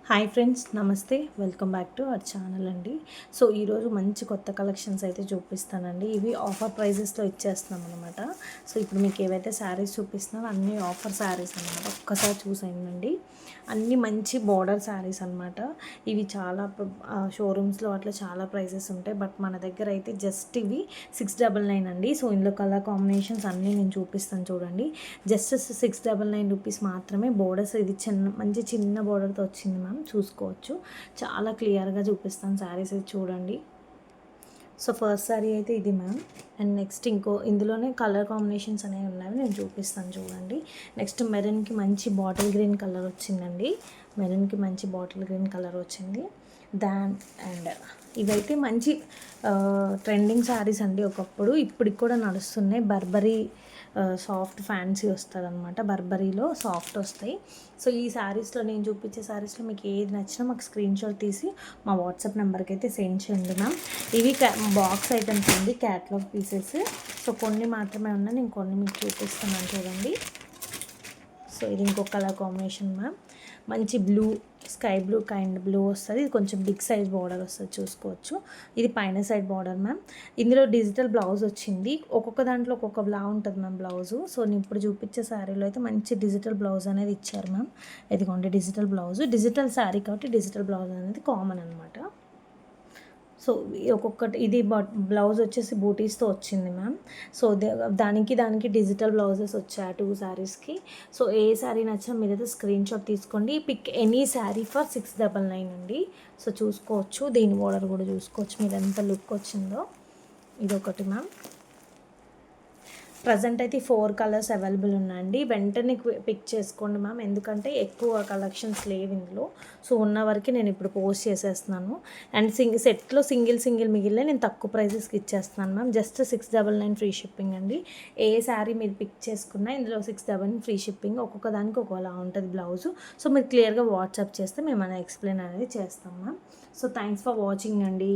Hi friends, నమస్తే. Welcome back to our channel అండి. So ఈరోజు మంచి కొత్త కలెక్షన్స్ అయితే చూపిస్తానండి. ఇవి ఆఫర్ ప్రైజెస్లో ఇచ్చేస్తున్నాం అనమాట. సో ఇప్పుడు మీకు ఏవైతే శారీస్ చూపిస్తున్నారో అన్నీ ఆఫర్ శారీస్ అనమాట. ఒక్కసారి చూసేయండి. అన్నీ మంచి బార్డర్ శారీస్ అనమాట. ఇవి చాలా షోరూమ్స్లో అట్లా చాలా ప్రైజెస్ ఉంటాయి, బట్ మన దగ్గర అయితే జస్ట్ ఇవి 699 అండి. సో ఇందులో కలర్ కాంబినేషన్స్ అన్నీ నేను చూపిస్తాను చూడండి. జస్ట్ 699 రూపీస్ మాత్రమే. బోర్డర్స్ ఇది మంచి చిన్న బోర్డర్తో వచ్చింది మ్యామ్, చూసుకోవచ్చు. చాలా క్లియర్గా చూపిస్తాను శారీస్ అయితే చూడండి. సో ఫస్ట్ శారీ అయితే ఇది మ్యామ్. అండ్ నెక్స్ట్ ఇందులోనే కలర్ కాంబినేషన్స్ అనేవి ఉన్నాయి, నేను చూపిస్తాను చూడండి. నెక్స్ట్ మెరూన్కి మంచి బాటిల్ గ్రీన్ కలర్ వచ్చిందండి. మెరూన్కి మంచి బాటిల్ గ్రీన్ కలర్ వచ్చింది. అండ్ ఇవైతే మంచి ట్రెండింగ్ శారీస్ అండి. ఒకప్పుడు ఇప్పటికి కూడా నడుస్తున్నాయి. బర్బరీ సాఫ్ట్ ఫ్యాన్సీ వస్తుంది అనమాట. బర్బరీలో సాఫ్ట్ వస్తాయి. సో ఈ శారీస్లో నేను చూపించే శారీస్లో మీకు ఏది నచ్చినా మాకు స్క్రీన్ షాట్ తీసి మా వాట్సాప్ నెంబర్కి అయితే సెండ్ చేయండి మ్యామ్. ఇవి బాక్స్ ఐటమ్స్ అండి, క్యాటలాగ్ పీసెస్. సో కొన్ని మాత్రమే ఉన్నాయి, నేను కొన్ని మీకు చూపిస్తున్నాను చూడండి. సో ఇది ఇంకొక కలర్ కాంబినేషన్ మ్యామ్. మంచి blue, sky blue kind blue వస్తుంది. ఇది కొంచెం బిగ్ సైజ్ బార్డర్ వస్తుంది, చూసుకోవచ్చు. ఇది పైన సైడ్ బార్డర్ మ్యామ్. ఇందులో డిజిటల్ బ్లౌజ్ వచ్చింది. ఒక్కొక్క దాంట్లో ఒక్కొక్కలా ఉంటుంది మ్యామ్ బ్లౌజు. సో నేను ఇప్పుడు చూపించే శారీలో అయితే మంచి డిజిటల్ బ్లౌజ్ అనేది ఇచ్చారు మ్యామ్. ఇదిగోండి డిజిటల్ బ్లౌజ్. డిజిటల్ శారీ కాబట్టి డిజిటల్ బ్లౌజ్ అనేది కామన్ అనమాట. సో ఒక్కొక్కటి ఇది బ్లౌజ్ వచ్చేసి బూటీస్తో వచ్చింది మ్యామ్. సో దానికి డిజిటల్ బ్లౌజెస్ వచ్చాయి 2 శారీస్కి. సో ఏ శారీ నచ్చినా మీరైతే స్క్రీన్ షాట్ తీసుకోండి. పిక్ ఎనీ శారీ ఫర్ 699 అండి. సో చూసుకోవచ్చు, దీని బోర్డర్ కూడా చూసుకోవచ్చు మీరు ఎంత లుక్ వచ్చిందో. ఇదొకటి మ్యామ్. ప్రజెంట్ అయితే 4 కలర్స్ అవైలబుల్ ఉన్నాయండి. వెంటనే పిక్ చేసుకోండి మ్యామ్, ఎందుకంటే ఎక్కువ కలెక్షన్స్ లేవు ఇందులో. సో ఉన్న వరకు నేను ఇప్పుడు పోస్ట్ చేసేస్తున్నాను. అండ్ సెట్లో సింగిల్ మిగిలిన నేను తక్కువ ప్రైజెస్కి ఇచ్చేస్తున్నాను మ్యామ్. జస్ట్ 699 ఫ్రీ షిప్పింగ్ అండి. ఏ శారీ మీరు పిక్ చేసుకున్నా ఇందులో 699 ఫ్రీ షిప్పింగ్. ఒక్కొక్క దానికి ఒకలా ఉంటుంది బ్లౌజు. సో మీరు క్లియర్గా వాట్సాప్ చేస్తే మేము ఎక్స్ప్లెయిన్ అనేది చేస్తాం ma'am. So thanks for watching అండి.